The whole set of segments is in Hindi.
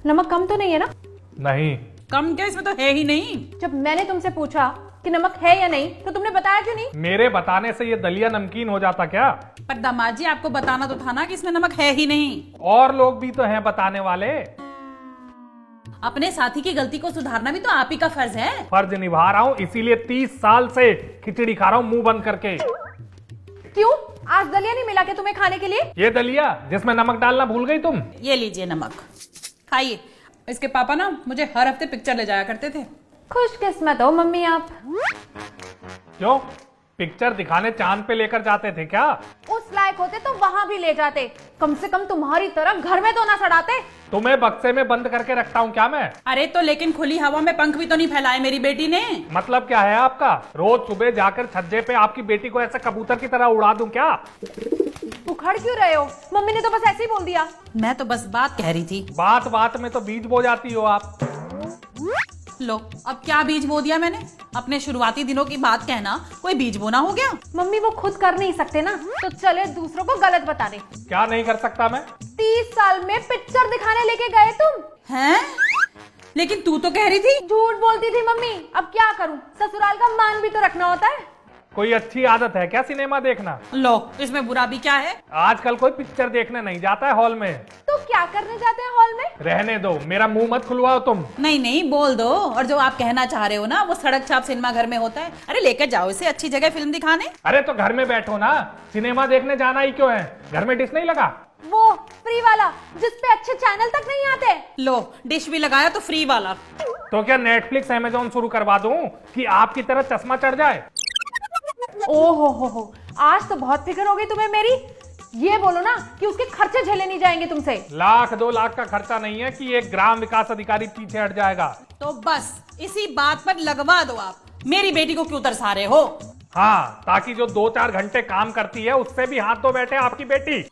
नमक कम तो नहीं है ना? नहीं। कम क्या, इसमें तो है ही नहीं। जब मैंने तुमसे पूछा कि नमक है या नहीं तो तुमने बताया क्यों नहीं? मेरे बताने से ये दलिया नमकीन हो जाता क्या? पर दामाद जी आपको बताना तो था ना कि इसमें नमक है ही नहीं। और लोग भी तो हैं बताने वाले। अपने साथी की गलती को सुधारना भी तो आप ही का फर्ज है। फर्ज निभा रहा हूँ, इसीलिए 30 साल से खिचड़ी खा रहा हूँ मुंह बंद करके। क्यों, आज दलिया नहीं मिला के तुम्हें खाने के लिए? ये दलिया जिसमें नमक डालना भूल गई तुम। ये लीजिए नमक, खाइए। इसके पापा ना मुझे हर हफ्ते पिक्चर ले जाया करते थे। खुशकिस्मत हो मम्मी आप। क्यों, पिक्चर दिखाने चांद पे लेकर जाते थे क्या? उस लायक होते तो वहाँ भी ले जाते, कम से कम तुम्हारी तरह घर में तो ना सड़ाते। तुम्हें बक्से में बंद करके रखता हूँ क्या मैं? अरे तो लेकिन खुली हवा में पंख भी तो नहीं फैलाए मेरी बेटी ने। मतलब क्या है आपका? रोज सुबह जाकर छज्जे पे आपकी बेटी को ऐसे कबूतर की तरह उड़ा दूं क्या? उखड़ क्यों रहे हो? मम्मी ने तो बस ऐसे ही बोल दिया। मैं तो बस बात कह रही थी। बात बात में तो बीज बो जाती हो आप। लो, अब क्या बीज बो दिया मैंने? अपने शुरुआती दिनों की बात कहना कोई बीज बोना हो गया? मम्मी वो खुद कर नहीं सकते ना, तो चले दूसरों को गलत बता दे। क्या नहीं कर सकता मैं? 30 साल में पिक्चर दिखाने लेके गए तुम। हैं? लेकिन तू तो कह रही थी। झूठ बोलती थी मम्मी, अब क्या करूं, ससुराल का मान भी तो रखना होता है। कोई अच्छी आदत है क्या सिनेमा देखना? लो, इसमें बुरा भी क्या है? आजकल कोई पिक्चर देखने नहीं जाता है हॉल में। तो क्या करने जाते हैं हॉल में? रहने दो, मेरा मुंह मत खुलवाओ तुम। नहीं नहीं, बोल दो। और जो आप कहना चाह रहे हो ना, वो सड़क छाप सिनेमा घर में होता है। अरे लेकर जाओ इसे अच्छी जगह फिल्म दिखाने। अरे तो घर में बैठो ना, सिनेमा देखने जाना ही क्यों है? घर में डिश नहीं लगा? वो फ्री वाला जिसपे अच्छे चैनल तक नहीं आते। लो, डिश भी लगाया तो फ्री वाला। तो क्या नेटफ्लिक्स अमेजॉन शुरू करवा दूं कि आपकी तरह चश्मा चढ़ जाए? ओहो हो, आज तो बहुत फिक्र हो गई तुम्हें मेरी। ये बोलो ना कि उसके खर्चे झेले नहीं जाएंगे तुमसे। 1-2 लाख का खर्चा नहीं है कि एक ग्राम विकास अधिकारी पीछे हट जाएगा। तो बस इसी बात पर लगवा दो आप। मेरी बेटी को क्यों तरसा रहे हो? हाँ, ताकि जो 2-4 घंटे काम करती है उससे भी हाथ धो बैठे आपकी बेटी।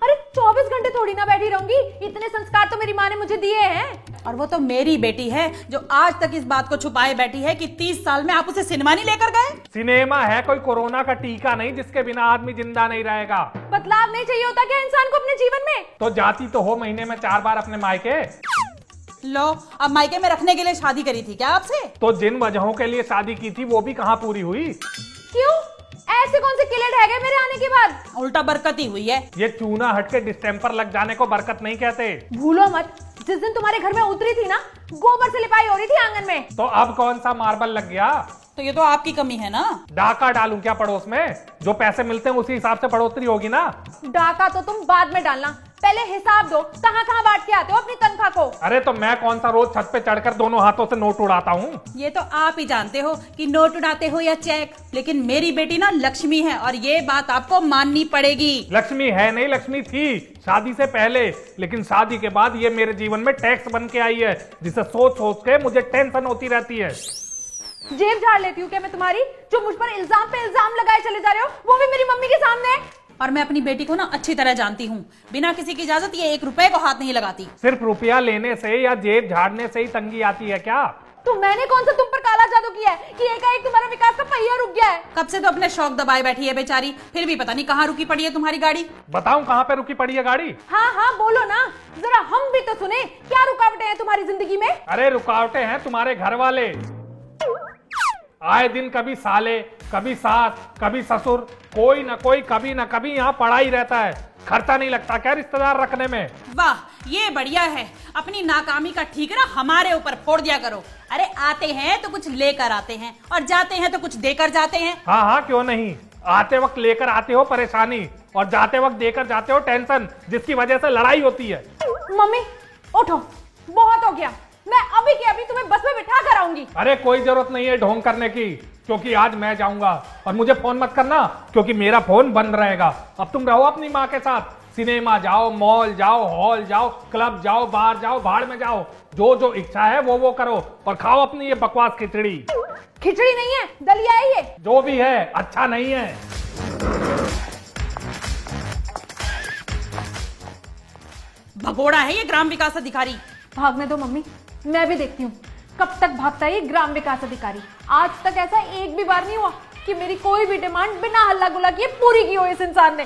अरे 24 घंटे थोड़ी ना बैठी रहूंगी, इतने संस्कार तो मेरी माँ ने मुझे दिए हैं। और वो तो मेरी बेटी है जो आज तक इस बात को छुपाए बैठी है कि 30 साल में आप उसे सिनेमा नहीं लेकर गए। सिनेमा है कोई कोरोना का टीका नहीं जिसके बिना आदमी जिंदा नहीं रहेगा। बदलाव नहीं चाहिए होता क्या इंसान को अपने जीवन में? तो जाती तो हो महीने में 4 बार अपने मायके। लो, अब मायके में रखने के लिए शादी करी थी क्या आपसे? तो जिन वजहों के लिए शादी की थी वो भी कहाँ पूरी हुई? क्यों, ऐसे कौन से किले ढह गए मेरे आने के बाद? उल्टा बरकत ही हुई है। ये चूना हट के डिस्टेम्पर लग जाने को बरकत नहीं कहते। भूलो मत, जिस दिन तुम्हारे घर में उतरी थी ना, गोबर से लिपाई हो रही थी आंगन में। तो अब कौन सा मार्बल लग गया? तो ये तो आपकी कमी है ना। डाका डालूं क्या पड़ोस में? जो पैसे मिलते हैं उसी हिसाब से बढ़ोतरी होगी ना। डाका तो तुम बाद में डालना, पहले हिसाब दो, कहाँ कहाँ बांट के आते हो अपनी तनख्वाह को। अरे तो मैं कौन सा रोज छत पे चढ़कर दोनों हाथों से नोट उड़ाता हूँ? ये तो आप ही जानते हो कि नोट उड़ाते हो या चेक, लेकिन मेरी बेटी ना लक्ष्मी है और ये बात आपको माननी पड़ेगी। लक्ष्मी है नहीं, लक्ष्मी थी शादी से पहले, लेकिन शादी के बाद ये मेरे जीवन में टैक्स बन के आई है, जिसे सोच सोच के मुझे टेंशन होती रहती है। जेब झाड़ लेती हूँ क्या मैं तुम्हारी, जो मुझ पर इल्जाम पे इल्जाम लगाए चले जा रहे हो, वो भी मेरी मम्मी के सामने। और मैं अपनी बेटी को ना अच्छी तरह जानती हूँ, बिना किसी की इजाजत ये 1 रुपए को हाथ नहीं लगाती। सिर्फ रुपया लेने से या जेब झाड़ने से ही तंगी आती है क्या? तो मैंने कौन सा तुम पर काला जादू किया है कि एकाएक तुम्हारा विकास का पहिया रुक गया है? कब से तो अपने शौक दबाए बैठी है बेचारी, फिर भी पता नहीं कहाँ रुकी पड़ी है तुम्हारी गाड़ी। बताऊं कहाँ पे रुकी पड़ी है गाड़ी? हाँ हाँ बोलो ना, जरा हम भी तो सुने, क्या रुकावटें हैं तुम्हारी जिंदगी में? अरे रुकावटें हैं तुम्हारे घर वाले। आए दिन कभी साले, कभी सास, कभी ससुर, कोई ना कोई कभी ना कभी यहाँ पड़ा ही रहता है। खर्चा नहीं लगता क्या रिश्तेदार रखने में? वाह, ये बढ़िया है। अपनी नाकामी का ठीकरा हमारे ऊपर फोड़ दिया करो। अरे आते हैं तो कुछ लेकर आते हैं और जाते हैं तो कुछ देकर जाते हैं। हाँ हाँ क्यों नहीं, आते वक्त लेकर आते हो परेशानी और जाते वक्त देकर जाते हो टेंशन, जिसकी वजह से लड़ाई होती है। मम्मी उठो, बहुत हो गया, मैं अभी के अभी तुम्हें बस में बिठा कर आऊंगी। अरे कोई जरूरत नहीं है ढोंग करने की, क्योंकि आज मैं जाऊंगा और मुझे फोन मत करना, क्योंकि मेरा फोन बंद रहेगा। अब तुम रहो अपनी माँ के साथ, सिनेमा जाओ, मॉल जाओ, हॉल जाओ, क्लब जाओ, बाहर जाओ, भाड़ में जाओ, जो जो इच्छा है वो करो और खाओ अपनी ये बकवास खिचड़ी। खिचड़ी नहीं है, दलिया है ये। जो भी है अच्छा नहीं है। भगोड़ा है ये ग्राम विकास अधिकारी। भागने दो मम्मी, मैं भी देखती हूँ कब तक भागता है ये ग्राम विकास अधिकारी। आज तक ऐसा एक भी बार नहीं हुआ कि मेरी कोई भी डिमांड बिना हल्ला गुल्ला किए पूरी की हो इस इंसान ने।